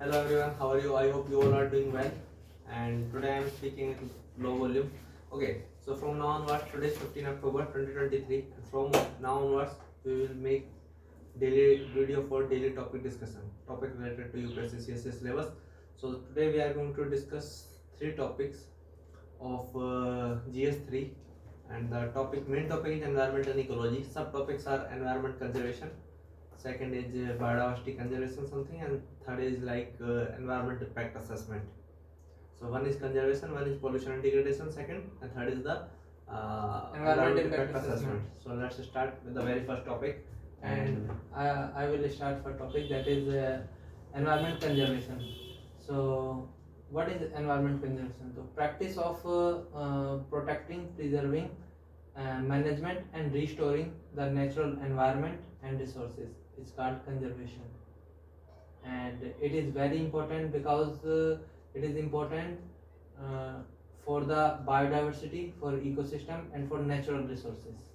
Hello everyone, how are you? I hope you all are doing well. And today I am speaking in low volume. Okay, so from now onwards, today is 15 October 2023. And from now onwards, we will make daily video for daily topic discussion, topic related to UPSC CSS syllabus. So today we are going to discuss three topics of GS3, and the main topic is environment and ecology. Subtopics are environment conservation, second is biodiversity conservation something, and third is like environment impact assessment. So one is conservation, one is pollution and degradation, second, and third is the environment impact assessment. So let's start with the very first topic. And I will start for topic that is environment conservation. So what is environment conservation? So practice of protecting, preserving, management and restoring the natural environment and resources is called conservation. And it is very important because it is important for the biodiversity, for ecosystem and for natural resources.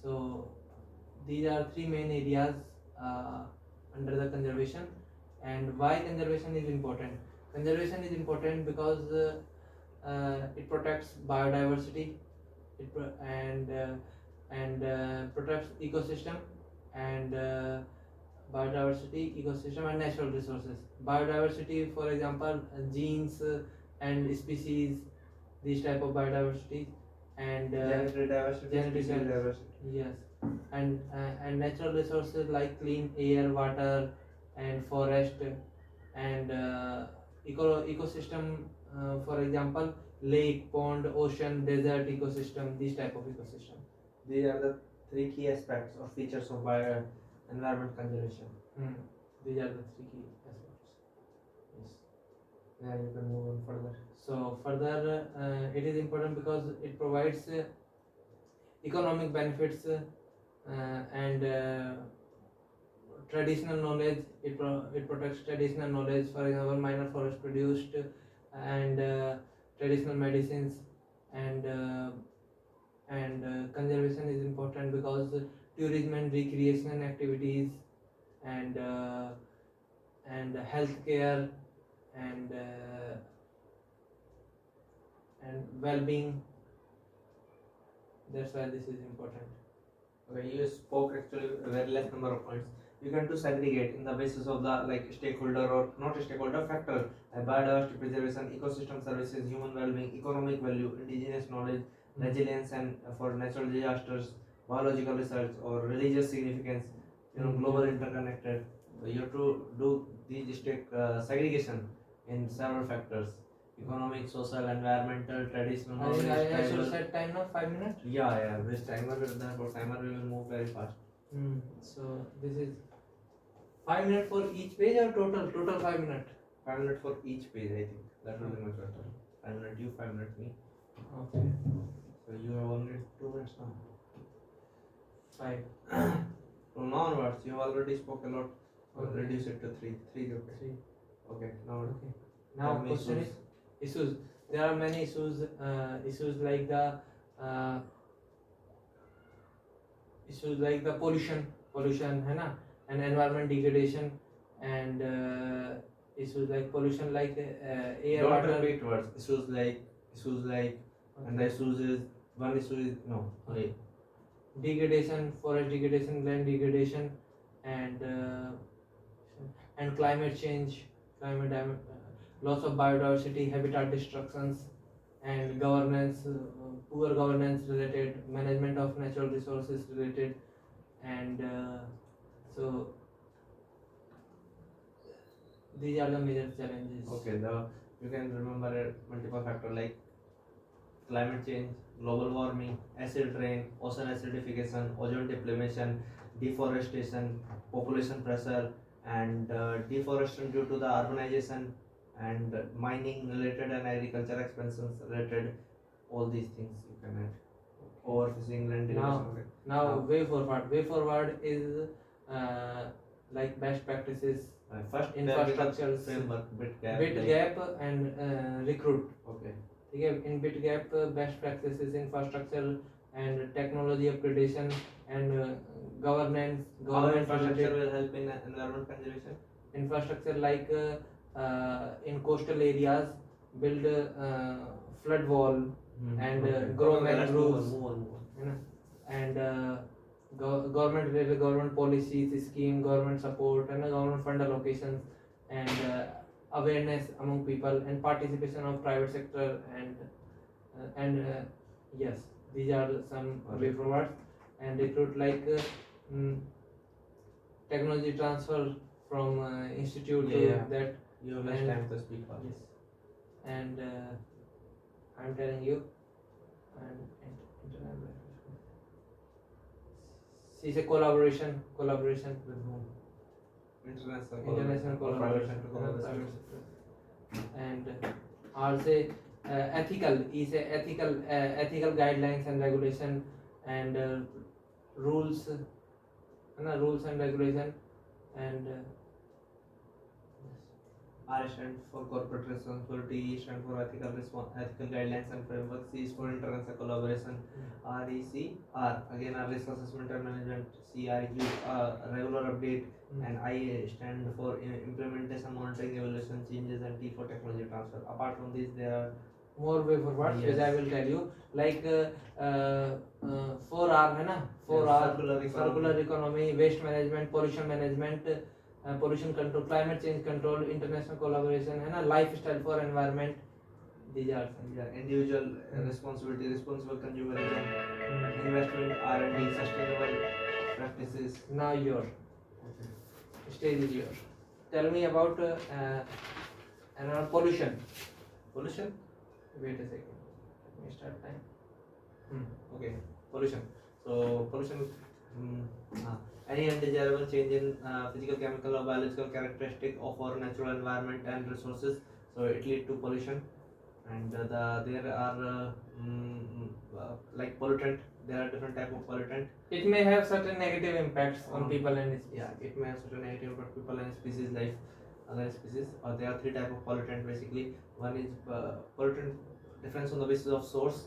So these are three main areas under the conservation. And why conservation is important? Conservation is important because it protects biodiversity, and protects ecosystem and biodiversity, ecosystem and natural resources. Biodiversity, for example, genes and species, these type of biodiversity, and genetic diversity, species diversity. Yes, and natural resources like clean air, water, and forest, and ecosystem. For example, lake, pond, ocean, desert ecosystem. These type of ecosystem. These are the three key aspects or features of environment conservation. These are the three key aspects. Yes. Yeah, you can move on further. So further, it is important because it provides economic benefits and traditional knowledge. It protects traditional knowledge. For example, minor forest produced and traditional medicines, and conservation is important because tourism and recreation activities, and healthcare, and well-being. That's why this is important. Okay, you spoke actually a very less number of points. You can to segregate in the basis of the like stakeholder or not stakeholder factor, biodiversity preservation, ecosystem services, human well-being, economic value, indigenous knowledge, resilience, and for natural disasters, biological research or religious significance, global interconnected. So you have to do these segregation in several factors: economic, social, environmental, traditional knowledge. I should set time now, 5 minutes. Yeah. This timer we will move very fast. So this is 5 minutes for each page or total 5 minutes? 5 minutes for each page, I think. That will be much better. 5 minutes you, 5 minutes me. Okay. So you have only 2 minutes now. 5. From now onwards, you have already spoke a lot. Okay. Reduce it to 3. 3 is okay. 3. Okay, now. Okay. Now question is issues. There are many issues. Issues like the pollution, है ना, and environment degradation, and issues like pollution, like air, Don't water. repeat words. Issues like, okay. And the issues is one issue is no. Okay. Degradation, forest degradation, land degradation, and climate change, loss of biodiversity, habitat destructions, and governance, poor governance related, management of natural resources related, and so these are the major challenges. Okay, you can remember multiple factors like climate change, global warming, acid rain, ocean acidification, ozone depletion, deforestation, population pressure, and deforestation due to the urbanization, and mining related and agriculture expansions related. All these things you can add. Overfishing, land degradation. Now way forward is like best practices, first infrastructures, framework, bit gap and recruit. Okay. In bit gap, best practices, infrastructure and technology upgradation, and governance. How infrastructure will help in environment conservation? infrastructure like in coastal areas, build flood wall and grow mangroves, you know, and government related government policies, scheme, government support, and government fund allocations, and awareness among people, and participation of private sector, and yes, these are some way forwards. And recruit like technology transfer from institute to that. You have less And- time to speak for Yes, and I'm telling you, and internet. She say collaboration with whom? international or private collaboration, sector private collaboration. sector. And also ethical is a ethical guidelines and regulation, and rules rules and regulation, and R stands for corporate responsibility, E stands for ethical guidelines and frameworks, C is for international collaboration, REC, again R risk assessment and management, CRU, regular update, and I stand for implementation, monitoring, evaluation, changes, and T for technology transfer. Apart from this, there are more way forward, Yes. which I will tell you, like 4R है ना, 4R, circular economy, waste management, pollution management, pollution control, climate change control, international collaboration है ना, lifestyle for environment. These are some. individual responsibility, responsible consumerism, investment, R&D, sustainable practices. Now your stage is yours. Tell me about pollution. Pollution. Wait a second. Let me start time. Okay, pollution. So pollution, any undesirable change in physical, chemical, or biological characteristic of our natural environment and resources. So it lead to pollution, and there are like pollutant. There are different type of pollutant. It may have certain negative impacts on people and species. Yeah, it may have certain negative impact people and species life, other species. There are three type of pollutant basically. One is pollutant difference on the basis of source,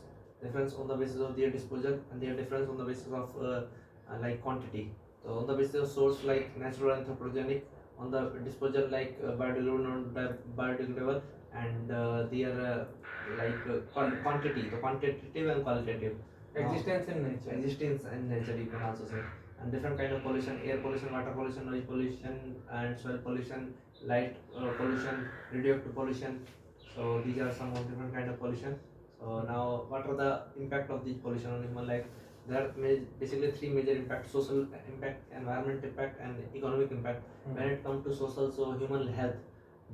difference on the basis of their disposal, and their difference on the basis of like quantity. So on the basis of source like natural anthropogenic, on the disposal like biodegradable, non-biodegradable, and their quantity, the quantitative and qualitative. Existence in nature. Existence and nature, you can also say. And different kind of pollution: air pollution, water pollution, noise pollution, and soil pollution, light pollution, radioactive pollution. So these are some of different kind of pollution. So now, what are the impact of these pollution on human life? There are basically three major impacts: social impact, environment impact, and economic impact. When it comes to social, so human health,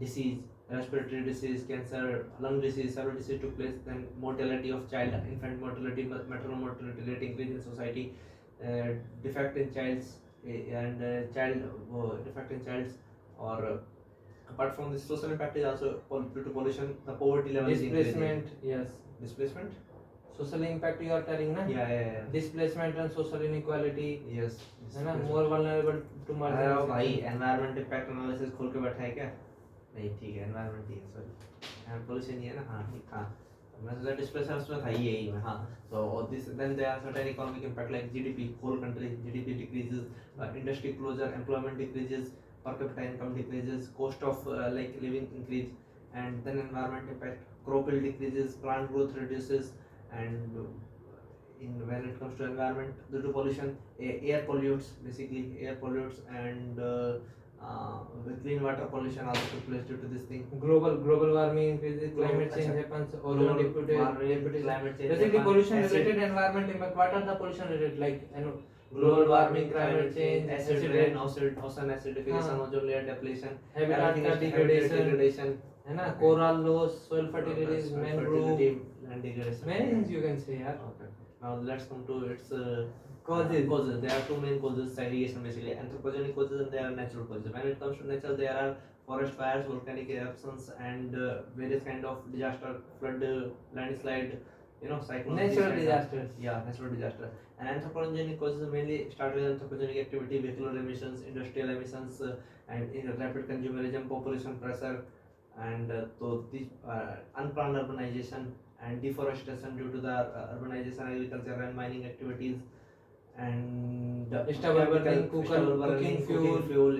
disease, respiratory disease, cancer, lung disease, several disease took place. Then mortality of child, infant mortality, maternal mortality rate increase in society, defect in child's and defect in child's, or apart from this, social impact is also due to pollution. The poverty level is increasing. Displacement, yes. Displacement. Social impact you are telling, na? Yeah. Displacement and social inequality. Yes. है ना, more vulnerable to अरे marginalization. भाई environment impact analysis खोल के बैठा है क्या? नहीं ठीक है, environment ही है, sorry. Pollution ही है ना, हाँ ठीक, हाँ. मैं सोचा displacement में था ही यही में, हाँ. So this then there are certain economic impact like GDP, whole country GDP decreases, industry closure, employment decreases, per capita income decreases, cost of like living increase, and then environment impact, crop yield decreases, plant growth reduces, and when it comes to environment, due to pollution, air pollutes, basically air pollutes, and clean water pollution also took place due to this thing. Global warming increases, climate change happens, ozone depletion. Climate change Basically happens, pollution acid- related environment impact. What are the pollution related, like global warming, climate change, acid rain, ocean acidification, ozone layer depletion, habitat degradation, है ना, coral loss, soil fertility, mangrove, land degradation. many things you can say, यार. Okay. Now let's come to its Causes. Causes. There are two main causes: segregation, basically anthropogenic causes, and there are natural causes. When it comes to nature, there are forest fires, volcanic eruptions, and various kind of disaster, flood, landslide, cyclones. Natural disasters. Yeah, natural disaster. And anthropogenic causes mainly start with anthropogenic activity, vehicular emissions, industrial emissions, and rapid consumerism, population pressure, and so this unplanned urbanization and deforestation due to the urbanization, agriculture and mining activities, and stubble burning, cooking fuel, stubble burning, poor fuel,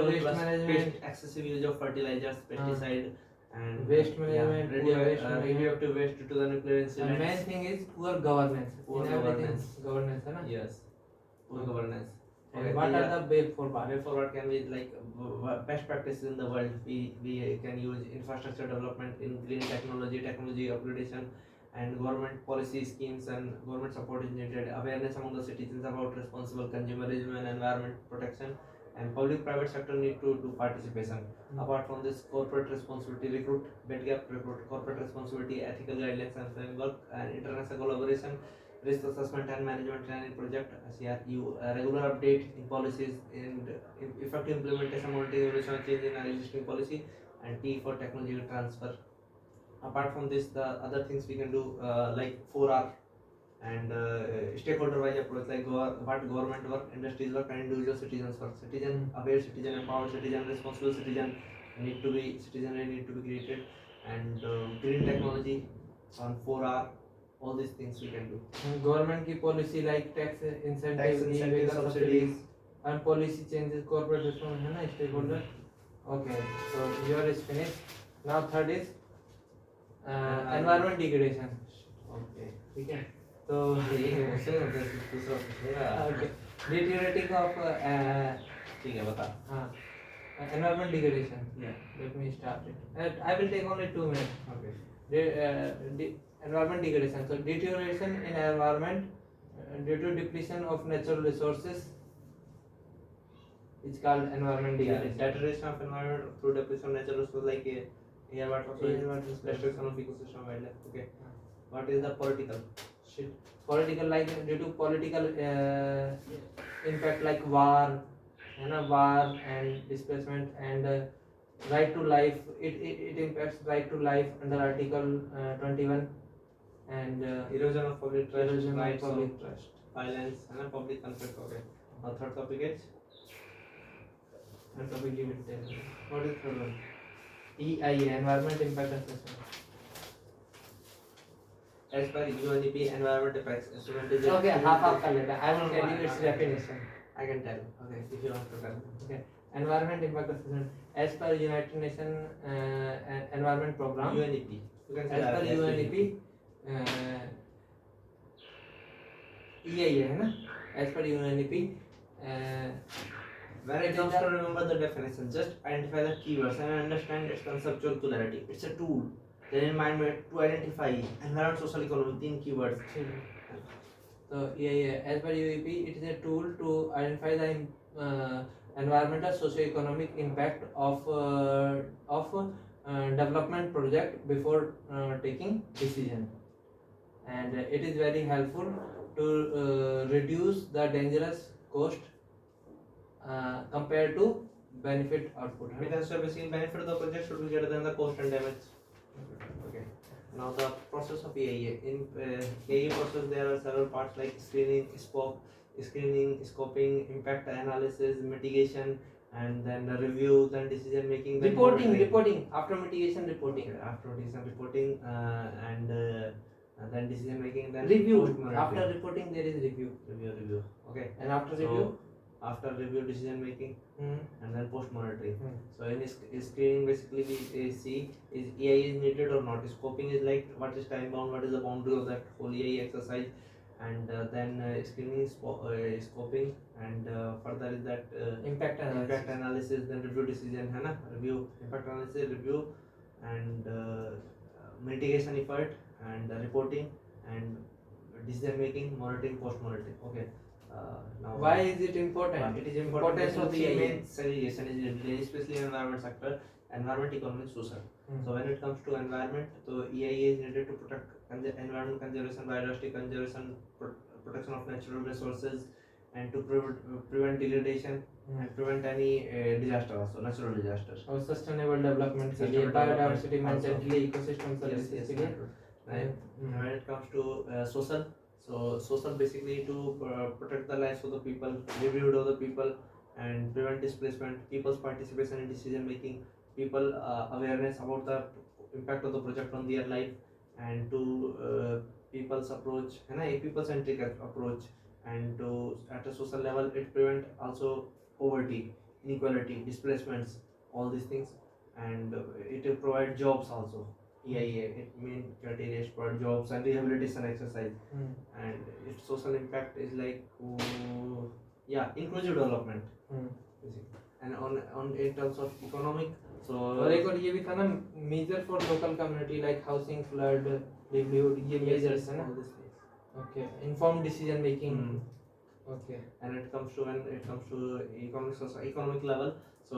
waste plus management, excessive use of fertilizers, pesticide, and waste management, poor waste management, radioactive waste due to the nuclear and incidents. main thing is poor governance. Poor In everything, governance. governance, है ना? Yes, poor Okay. governance. And what are the way forward? Way forward can be like best practices in the world. We can use infrastructure development in green technology upgradation, and government policy schemes and government support is needed. Awareness among the citizens about responsible consumerism and environment protection, and public-private sector need to do participation. Apart from this, corporate responsibility recruit, bed gap recruit, corporate responsibility, ethical guidelines and framework, and international collaboration, risk assessment and management training project, CRU, regular update in policies and effective implementation, monitoring evolution change in our existing policy, and T for technology transfer. Apart from this, the other things we can do like 4R and stakeholder wise approach, like what government work, industries work, and individual citizens work. Citizen aware, citizen empowered, citizen responsible, citizen need to be created, and green technology on 4R. All these things we can do. Government की policy like tax incentive, subsidies, and policy changes, corporate response है ना, stakeholder. Okay, so your is finished. Now third is environment degradation. Okay. ठीक है. So okay, deteriorating of ठीक है, बता. environment degradation. Yeah. Let me start it. I will take only 2 minutes. Okay. Environment degradation. So deterioration in environment due to depletion of natural resources is called environment degradation. Deterioration of environment through depletion of natural resources like air, water, soil, destruction of ecosystem, wildlife. Okay. What is the political? Political, like due to political impact like war, war and displacement and right to life. It impacts right to life under Article 21 and erosion of public trust, erosion of rights public of trust, violence, and public conflict. Okay. Now third topic is. And topic you will tell. What is third one? EIA, environment impact assessment. As per UNEP, environment effects instrument is. Okay, half कर लेते हैं. I will tell you its definition. I can tell. Okay, if you want to tell. Okay, environment impact assessment. As per United Nations Environment Program. UNEP. You can say as per UNEP. EIA है ना? As per UNEP. When it comes to remember the definition, just identify the keywords and understand its conceptual clarity. It's a tool. Then in mind to identify environment, social, economic, 3 keywords. So as per UEP, it is a tool to identify the environmental, socio-economic impact of development project before taking decision, and it is very helpful to reduce the dangerous cost compared to benefit output. So basically, benefit of the project should be greater than the cost and damage. Okay. Now the process of AIA. In AIA process, there are several parts like screening, scoping, impact analysis, mitigation, and then the review, then decision making, then reporting after mitigation reporting. Okay, after mitigation reporting, and then decision making, then review. After reporting, there is review. Review. Okay. And after review. After review, decision making, and then post monitoring. So in screening, basically we see is EIA is needed or not. Scoping is like what is time bound, what is the boundary of that whole EIA exercise, and then screening is scoping, and further is that impact analysis, then review, decision, है ना? Review, impact analysis, review, and mitigation effort, and reporting, and decision making, monitoring, post monitoring. Okay. Now why is it important? It is important. Importance of the main segregation is especially in environment sector, environment, economic, social. So when it comes to environment, so EIA is needed to protect environment conservation, biodiversity conservation, protection of natural resources, and to prevent degradation and prevent any disaster, also natural disasters. Or sustainable development, biodiversity, maintain ecosystem services. When it comes to social. So social basically to protect the lives of the people, livelihood of the people, and prevent displacement, people's participation in decision making, people awareness about the impact of the project on their life, and to people's approach, and a people centric approach, and to at a social level it prevent also poverty, inequality, displacements, all these things, and it provide jobs also. EIA, it mean criteria provide jobs and rehabilitation exercise, and its social impact is like inclusive development. And on in terms of economic, so और एक और ये भी था ना, major for local community like housing, flood, livelihood, ये measures है ना. all these things. Okay, informed decision making. Okay. And it comes to economic level, so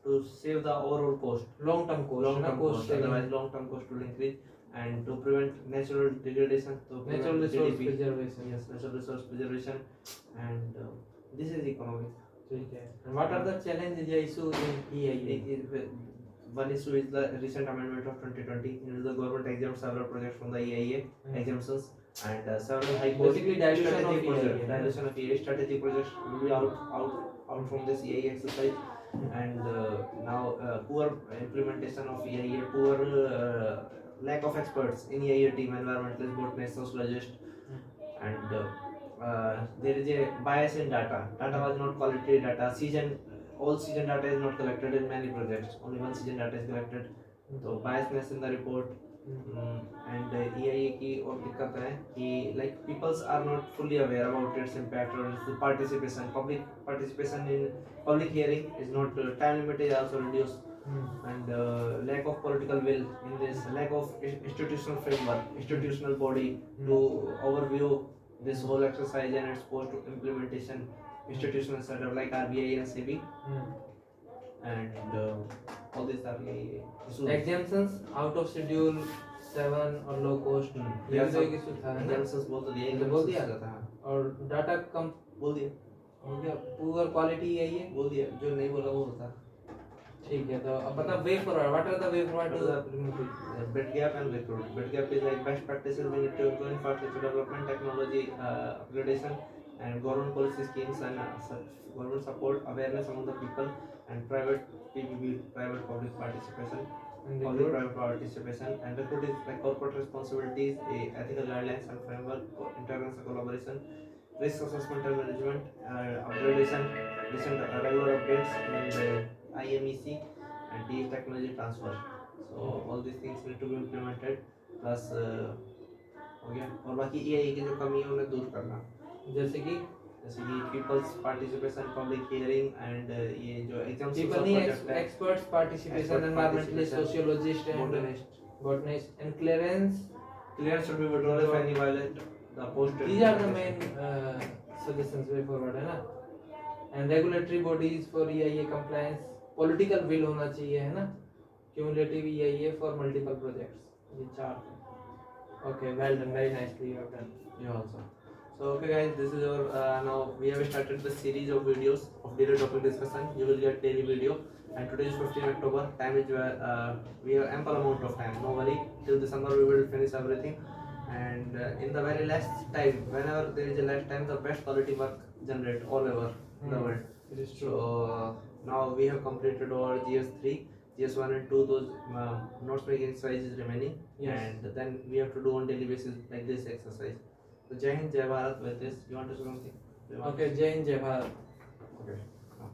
to save the overall cost, long term cost, otherwise long term cost will increase, and to prevent natural degradation, to natural prevent resource GDP. preservation. Yes, natural resource preservation, and this is economic. ठीक है. And what are the challenges या issues in EIA? One issue is the recent amendment of 2020, in which the government exempts several projects from the EIA exemptions, and several high cost Basically dilution of strategic projects, EIA. dilution of EIA strategic projects will be out from this EIA exercise, and now poor implementation of EIA, poor lack of experts in EIA team, environmentalists, botanists, sociologists, and there is a bias in data. Data was not quality data. All season data is not collected in many projects. Only one season data is collected. So biasness in the report. And EIA की और दिक्कत है कि like peoples are not fully aware about its impact or its participation. Public participation in public hearing is not time limit is also reduced. And lack of political will in this, lack of institutional framework, institutional body to overview this whole exercise and its post implementation, institutional setup like RBI and SEBI, and all these are issues. Exemptions out of schedule 7 और low cost, ये भी तो एक issue था ना. Exemptions बोल दिया, बोल दिया. और data कम बोल दिया, हो गया. poor quality EIA बोल दिया, जो नहीं बोला वो होता. ठीक है. तो अब बता way forward. What are the way forward to remove it? Bed gap and recruit. Bed gap is like best practices we need to improve infrastructure development, technology upgradation, and government policy schemes and such government support, awareness among the people, and private PPP, private public participation, public private participation, and recruit is like corporate responsibilities, ethical guidelines and framework, international collaboration, risk assessment and management, upgradation, recent regular updates in the IMEC, and deep technology transfer. So all these things need to be implemented. Plus हो गया. और बाकी EIA की जो कमी है उन्हें दूर करना, जैसे कि people's participation, public hearing, and ये जो exams people need experts participation, environmentalist, sociologist, and botanist, and clearance should be withdrawn if any violate the post. These are the main suggestions way forward है ना. And regulatory bodies for EIA compliance, political will होना चाहिए है ना. Cumulative EIA for multiple projects. ये चार. Okay, well done, very nicely you have done. You also. So okay guys, this is your now we have started the series of videos of daily topic discussion. You will get daily video, and today is 15 October. Time is we have ample amount of time. No worry, till December we will finish everything. And in the very last time, whenever there is a last time, the best quality work generate all over the world. It is true. So now we have completed our GS3, GS1 and 2. Those notes making exercise is remaining. Yes. And then we have to do on daily basis like this exercise. So Jai Hind, Jai Bharat. With this, you want to say something? Okay, Jai Hind, Jai Bharat. Okay. Now,